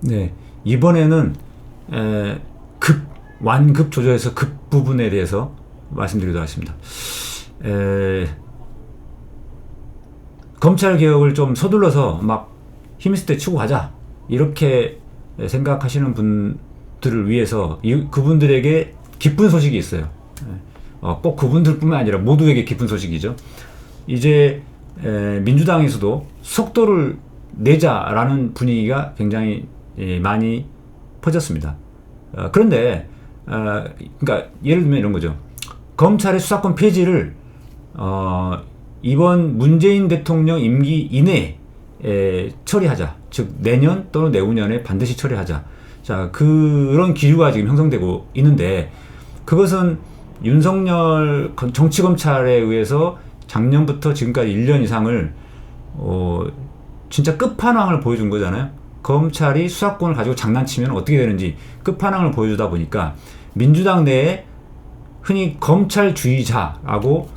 네, 이번에는 완급 조절에서 급 부분에 대해서 말씀드리도록 하겠습니다. 검찰 개혁을 좀 서둘러서 막 힘있을 때 치고 가자 이렇게 생각하시는 분들을 위해서 그분들에게 기쁜 소식이 있어요. 꼭 그분들뿐만 아니라 모두에게 기쁜 소식이죠. 이제 민주당에서도 속도를 내자라는 분위기가 굉장히 많이 퍼졌습니다. 그런데 그러니까 예를 들면 이런 거죠. 검찰의 수사권 폐지를 이번 문재인 대통령 임기 이내에 처리하자. 즉 내년 또는 내후년에 반드시 처리하자. 자, 그런 기류가 지금 형성되고 있는데 그것은 윤석열 정치검찰에 의해서 작년부터 지금까지 1년 이상을 진짜 끝판왕을 보여준 거잖아요. 검찰이 수사권을 가지고 장난치면 어떻게 되는지 끝판왕을 보여주다 보니까 민주당 내에 흔히 검찰주의자라고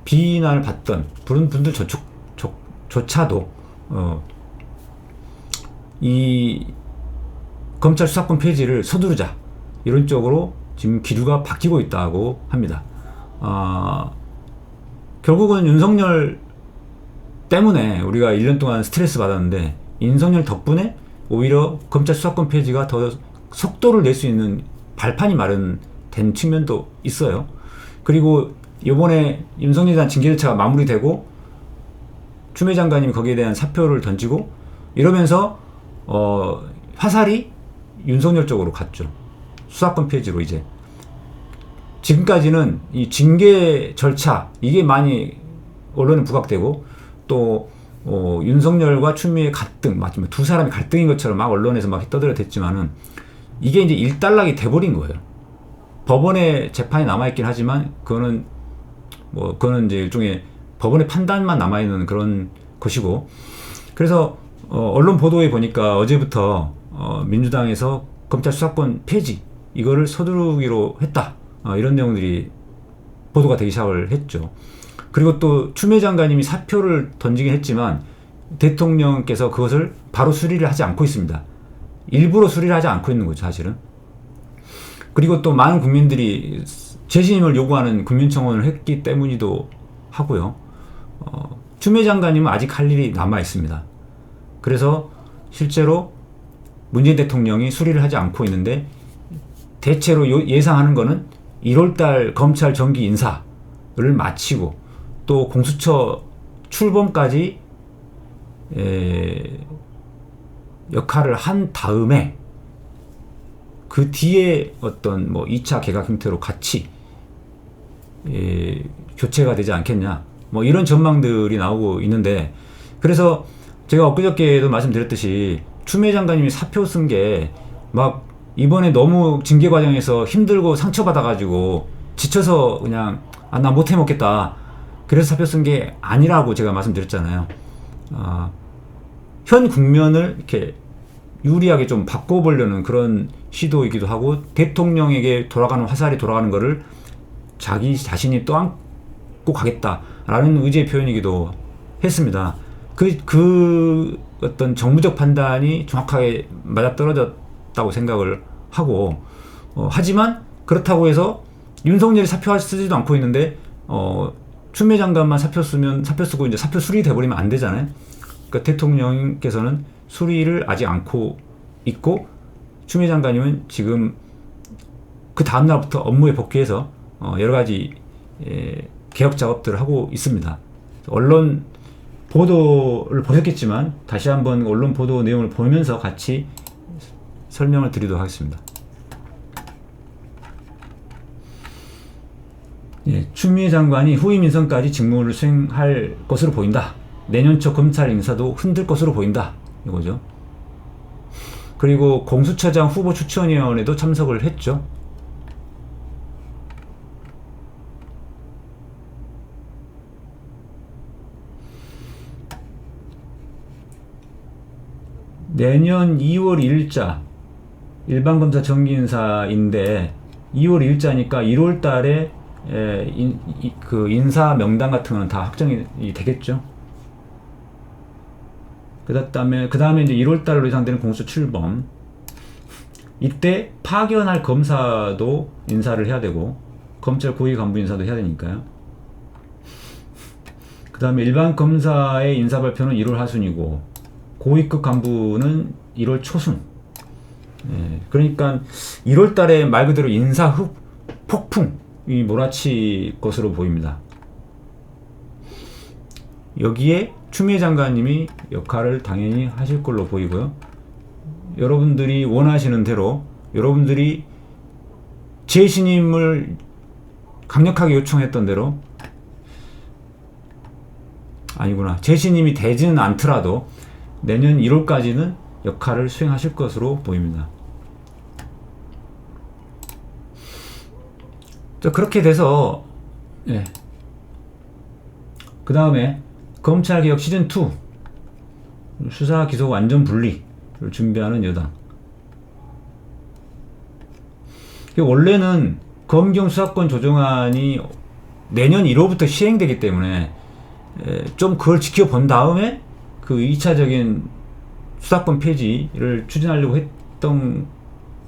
비난을 받던 그런 분들 조차도 이 검찰 수사권 폐지를 서두르자 이런 쪽으로 지금 기류가 바뀌고 있다고 합니다. 결국은 윤석열 때문에 우리가 1년 동안 스트레스 받았는데 윤석열 덕분에 오히려 검찰 수사권 폐지가 더 속도를 낼 수 있는 발판이 마련된 측면도 있어요. 그리고 이번에 윤석열에 대한 징계 절차가 마무리되고 추미애 장관님이 거기에 대한 사표를 던지고 이러면서 화살이 윤석열 쪽으로 갔죠. 수사권 폐지로 이제. 지금까지는 이 징계 절차 이게 많이 언론에 부각되고 또 윤석열과 추미애 갈등 마치 두 사람이 갈등인 것처럼 막 언론에서 막 떠들어댔지만은 이게 이제 일단락이 돼버린 거예요. 법원의 재판이 남아있긴 하지만 그거는 이제 일종의 법원의 판단만 남아있는 그런 것이고 그래서 언론 보도에 보니까 어제부터 민주당에서 검찰 수사권 폐지 이거를 서두르기로 했다 이런 내용들이 보도가 되기 시작을 했죠. 그리고 또 추미애 장관님이 사표를 던지긴 했지만 대통령께서 그것을 바로 수리를 하지 않고 있습니다. 일부러 수리를 하지 않고 있는 거죠, 사실은. 그리고 또 많은 국민들이 재신임을 요구하는 국민청원을 했기 때문이기도 하고요. 추미애 장관님은 아직 할 일이 남아 있습니다. 그래서 실제로 문재인 대통령이 수리를 하지 않고 있는데 대체로 예상하는 거는 1월달 검찰 정기 인사를 마치고 또 공수처 출범까지 역할을 한 다음에 그 뒤에 어떤 2차 개각 형태로 같이 교체가 되지 않겠냐 이런 전망들이 나오고 있는데 그래서 제가 엊그저께도 말씀드렸듯이 추미애 장관님이 사표 쓴 게 막 이번에 너무 징계 과정에서 힘들고 상처받아가지고 지쳐서 그냥 나 못해먹겠다 그래서 사표 쓴 게 아니라고 제가 말씀드렸잖아요. 현 국면을 이렇게 유리하게 좀 바꿔보려는 그런 시도이기도 하고 대통령에게 화살이 돌아가는 거를 자기 자신이 떠안고 가겠다라는 의지의 표현이기도 했습니다. 그 어떤 정무적 판단이 정확하게 맞아떨어졌다고 생각을 하고 하지만 그렇다고 해서 윤석열이 사표 쓰지도 않고 있는데 추미애 장관만 사표 쓰고 이제 사표 수리돼 버리면 안 되잖아요. 그러니까 대통령께서는 수리를 아직 않고 있고 추미애 장관님은 지금 그 다음 날부터 업무에 복귀해서 여러 가지 개혁 작업들을 하고 있습니다. 언론 보도를 보셨겠지만 다시 한번 언론 보도 내용을 보면서 같이 설명을 드리도록 하겠습니다. 추미애 장관이 후임 인선까지 직무를 수행할 것으로 보인다. 내년 초 검찰 인사도 흔들 것으로 보인다. 이거죠. 그리고 공수처장 후보 추천위원회도 참석을 했죠. 내년 2월 1일자 일반검사 정기인사인데 2월 1일자니까 1월 달에 그 인사 명단 같은 거는 다 확정이 되겠죠. 그 다음에 이제 1월 달로 예상되는 공수처 출범. 이때 파견할 검사도 인사를 해야 되고, 검찰 고위 간부 인사도 해야 되니까요. 그 다음에 일반 검사의 인사 발표는 1월 하순이고, 고위급 간부는 1월 초순. 예, 그러니까 1월 달에 말 그대로 인사 폭풍이 몰아칠 것으로 보입니다. 여기에 추미애 장관님이 역할을 당연히 하실 걸로 보이고요. 여러분들이 원하시는 대로, 여러분들이 재신임을 강력하게 요청했던 대로, 아니구나, 재신임이 되지는 않더라도 내년 1월까지는 역할을 수행하실 것으로 보입니다. 자, 그렇게 돼서, 예. 그 다음에 검찰개혁 시즌2 수사 기소 완전 분리를 준비하는 여당. 원래는 검경 수사권 조정안이 내년 1월부터 시행되기 때문에 좀 그걸 지켜본 다음에 그 2차적인 수사권 폐지를 추진하려고 했던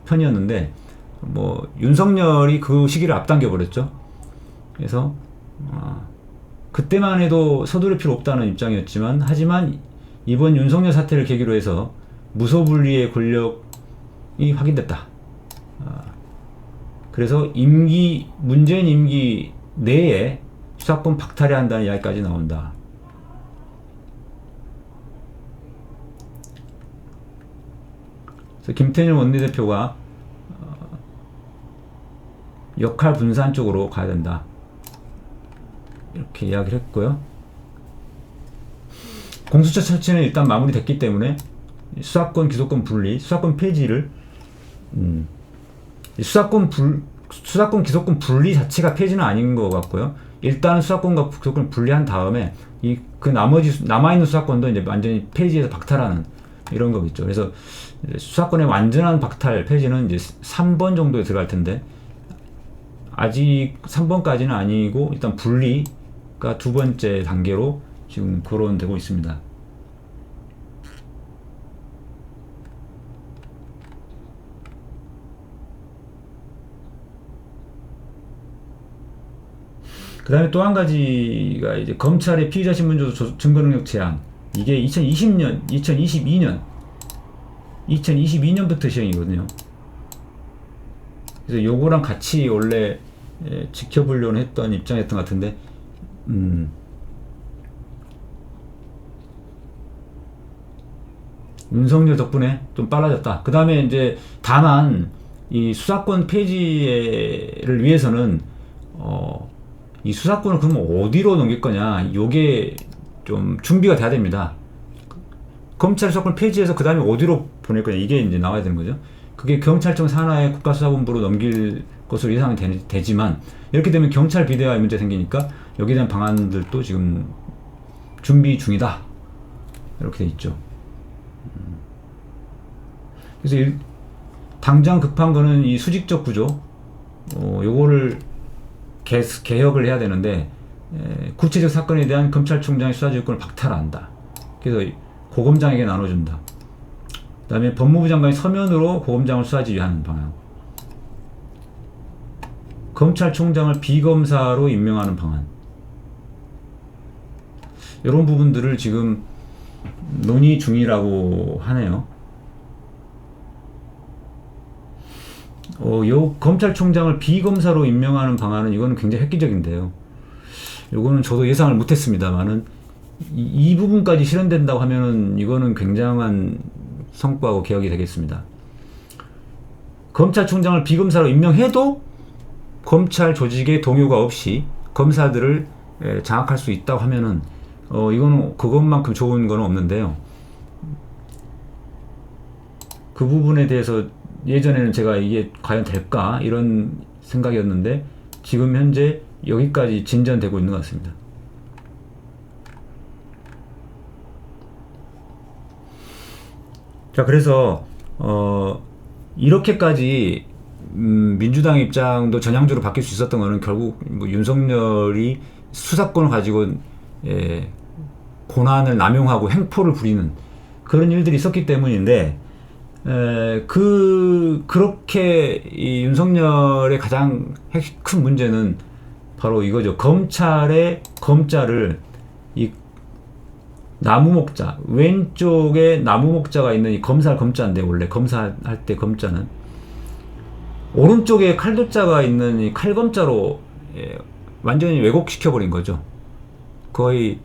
편이었는데, 뭐 윤석열이 그 시기를 앞당겨 버렸죠. 그래서 그때만 해도 서두를 필요 없다는 입장이었지만, 하지만 이번 윤석열 사태를 계기로 해서 무소불위의 권력이 확인됐다. 그래서 문재인 임기 내에 수사권 박탈해야 한다는 이야기까지 나온다. 그래서 김태년 원내대표가 역할 분산 쪽으로 가야 된다, 이렇게 이야기를 했고요. 공수처 설치는 일단 마무리됐기 때문에 수사권 기소권 분리, 수사권 폐지를 수사권 기소권 분리 자체가 폐지는 아닌 것 같고요. 일단 수사권과 기소권을 분리한 다음에 그 나머지 남아있는 수사권도 이제 완전히 폐지해서 박탈하는 이런 거겠죠. 그래서 수사권의 완전한 박탈 폐지는 이제 3번 정도에 들어갈 텐데, 아직 3번까지는 아니고 일단 분리가 두 번째 단계로 지금 거론되고 있습니다. 그 다음에 또 한 가지가 이제 검찰의 피의자 신분조서 증거능력 제한. 이게 2022년부터 시행이거든요. 그래서 요거랑 같이 원래 지켜보려는 했던 입장이었던 것 같은데, 윤석열 덕분에 좀 빨라졌다. 그 다음에 이제 다만 이 수사권 폐지를 위해서는 이 수사권을 그러면 어디로 넘길 거냐, 요게 좀 준비가 돼야 됩니다. 검찰 수사권 폐지해서 그 다음에 어디로 보낼 거냐, 이게 이제 나와야 되는 거죠. 그게 경찰청 산하의 국가수사본부로 넘길 것으로 예상이 되지만, 이렇게 되면 경찰 비대화에 문제 생기니까 여기에 대한 방안들도 지금 준비 중이다, 이렇게 돼 있죠. 그래서 당장 급한 거는 이 수직적 구조, 요거를 개혁을 해야 되는데, 구체적 사건에 대한 검찰총장의 수사지휘권을 박탈한다. 그래서 고검장에게 나눠준다. 그 다음에 법무부 장관이 서면으로 고검장을 수사지휘하는 방향. 검찰총장을 비검사로 임명하는 방안. 이런 부분들을 지금 논의 중이라고 하네요. 요 검찰총장을 비검사로 임명하는 방안은 이거는 굉장히 획기적인데요. 요거는 저도 예상을 못했습니다만은 이 부분까지 실현된다고 하면은 이거는 굉장한 성과고 개혁이 되겠습니다. 검찰총장을 비검사로 임명해도 검찰 조직의 동요가 없이 검사들을 장악할 수 있다고 하면은 이거는 그것만큼 좋은 건 없는데요. 그 부분에 대해서 예전에는 제가 이게 과연 될까 이런 생각이었는데, 지금 현재 여기까지 진전되고 있는 것 같습니다. 자, 그래서 이렇게까지 민주당 입장도 전향적으로 바뀔 수 있었던 거는 결국 뭐 윤석열이 수사권을 가지고 고난을 남용하고 횡포를 부리는 그런 일들이 있었기 때문인데, 그렇게 이 윤석열의 가장 큰 문제는 바로 이거죠. 검자를 이 나무 목자, 왼쪽에 나무 목자가 있는 이 검사할 검자인데, 원래 검사할 때 검자는 오른쪽에 칼도자가 있는 이 칼검자로 완전히 왜곡시켜버린 거죠. 거의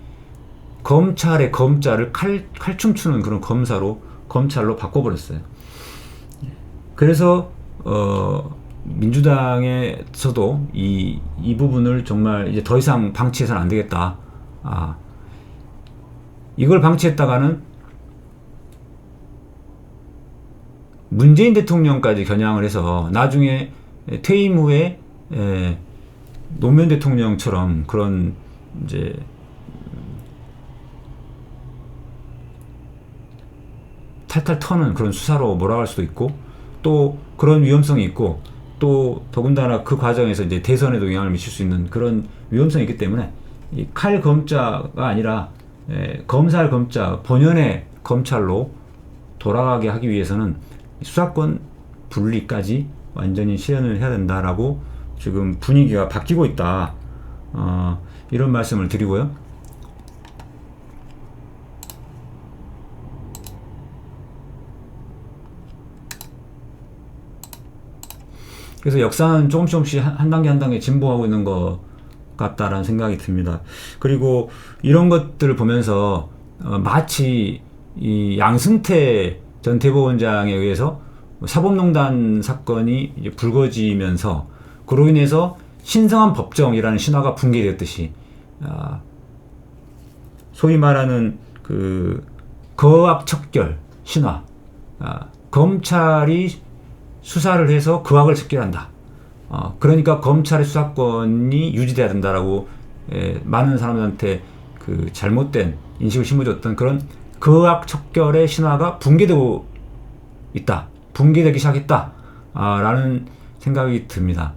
검찰의 검자를 칼춤 추는 그런 검찰로 바꿔버렸어요. 그래서 민주당에서도 이 부분을 정말 이제 더 이상 방치해서는 안 되겠다. 이걸 방치했다가는 문재인 대통령까지 겨냥을 해서 나중에 퇴임 후에 노무현 대통령처럼 그런 이제 탈탈 터는 그런 수사로 몰아갈 수도 있고, 또 그런 위험성이 있고, 또 더군다나 그 과정에서 이제 대선에도 영향을 미칠 수 있는 그런 위험성이 있기 때문에 이 칼검자가 아니라 검사할 검자, 본연의 검찰로 돌아가게 하기 위해서는 수사권 분리까지 완전히 실현을 해야 된다라고 지금 분위기가 바뀌고 있다. 이런 말씀을 드리고요. 그래서 역사는 조금씩 한 단계 한 단계 진보하고 있는 것 같다라는 생각이 듭니다. 그리고 이런 것들을 보면서 마치 이 양승태 전 대법원장에 의해서 사법농단 사건이 이제 불거지면서 그로 인해서 신성한 법정이라는 신화가 붕괴되었듯이, 소위 말하는 그 거악척결 신화, 검찰이 수사를 해서 그 악을 척결한다. 그러니까 검찰의 수사권이 유지돼야 된다라고 많은 사람들한테 그 잘못된 인식을 심어줬던 그런 거악 척결의 신화가 붕괴되고 있다. 붕괴되기 시작했다. 라는 생각이 듭니다.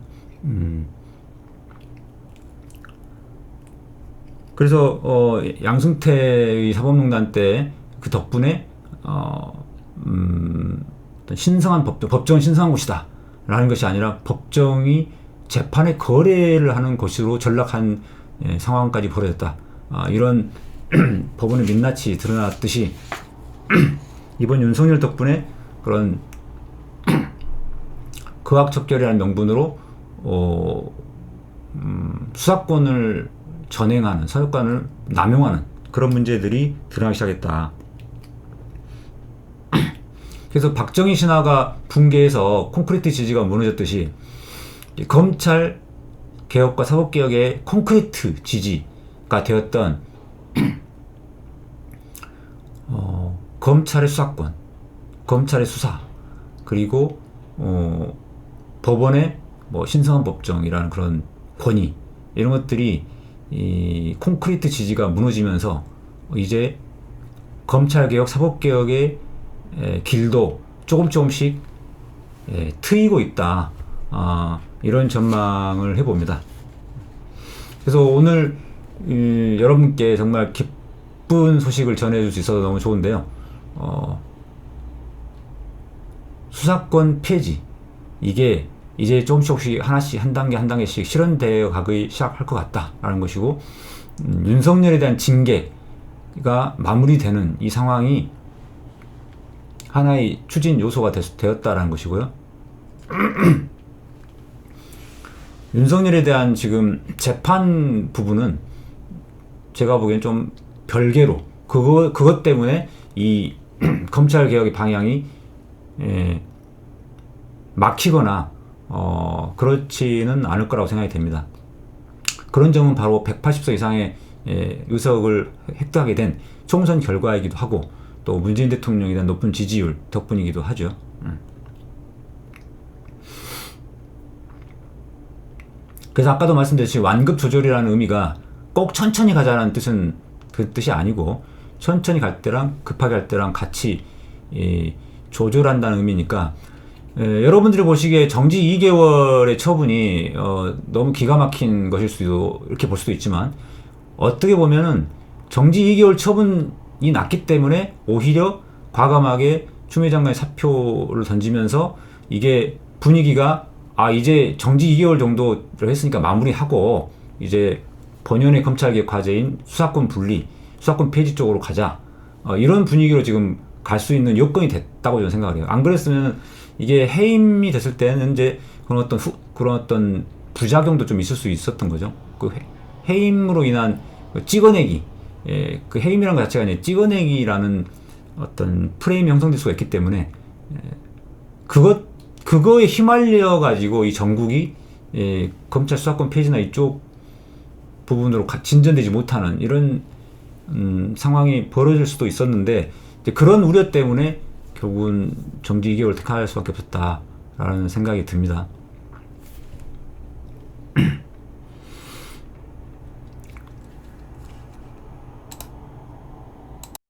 그래서 양승태의 사법농단 때 그 덕분에 신성한 법정은 신성한 곳이다 라는 것이 아니라 법정이 재판의 거래를 하는 곳으로 전락한 상황까지 벌어졌다. 이런 법원의 민낯이 드러났듯이 이번 윤석열 덕분에 그런 거악척결이라는 명분으로 수사권을 전행하는, 사유권을 남용하는 그런 문제들이 드러나기 시작했다. 그래서 박정희 신화가 붕괴해서 콘크리트 지지가 무너졌듯이 검찰 개혁과 사법 개혁의 콘크리트 지지가 되었던 검찰의 수사권, 검찰의 수사, 그리고 법원의 뭐 신성한 법정이라는 그런 권위, 이런 것들이 이 콘크리트 지지가 무너지면서 이제 검찰 개혁, 사법 개혁의 길도 조금씩 트이고 있다. 이런 전망을 해봅니다. 그래서 오늘 여러분께 정말 기쁜 소식을 전해줄 수 있어서 너무 좋은데요. 수사권 폐지, 이게 이제 조금씩 하나씩 한 단계씩 실현되어 가기 시작할 것 같다라는 것이고, 윤석열에 대한 징계가 마무리되는 이 상황이 하나의 추진 요소가 되었다라는 것이고요. 윤석열에 대한 지금 재판 부분은 제가 보기엔 좀 별개로 그것 때문에 이 검찰 개혁의 방향이 막히거나 그렇지는 않을 거라고 생각이 됩니다. 그런 점은 바로 180석 이상의 의석을 획득하게 된 총선 결과이기도 하고, 또 문재인 대통령에 대한 높은 지지율 덕분이기도 하죠. 그래서 아까도 말씀드렸듯이 완급 조절이라는 의미가 꼭 천천히 가자라는 뜻은 그 뜻이 아니고, 천천히 갈 때랑 급하게 갈 때랑 같이 조절한다는 의미니까, 여러분들이 보시기에 정지 2개월의 처분이 너무 기가 막힌 것일 수도, 이렇게 볼 수도 있지만, 어떻게 보면은 정지 2개월 처분이 났기 때문에 오히려 과감하게 추미애 장관이 사표를 던지면서 이게 분위기가 이제 정지 2개월 정도를 했으니까 마무리하고 이제 본연의 검찰개혁 과제인 수사권 분리, 수사권 폐지 쪽으로 가자. 이런 분위기로 지금 갈 수 있는 여건이 됐다고 저는 생각을 해요. 안 그랬으면 이게 해임이 됐을 때는 이제 그런 어떤 부작용도 좀 있을 수 있었던 거죠. 그 해임으로 인한 찍어내기, 그 해임이라는 것 자체가 아니라 찍어내기라는 어떤 프레임이 형성될 수가 있기 때문에 그거에 휘말려 가지고 이 전국이 검찰 수사권 폐지나 이쪽 부분으로 진전되지 못하는 이런 상황이 벌어질 수도 있었는데 이제 그런 우려 때문에 결국은 정지 2개월 택할 수밖에 없었다라는 생각이 듭니다.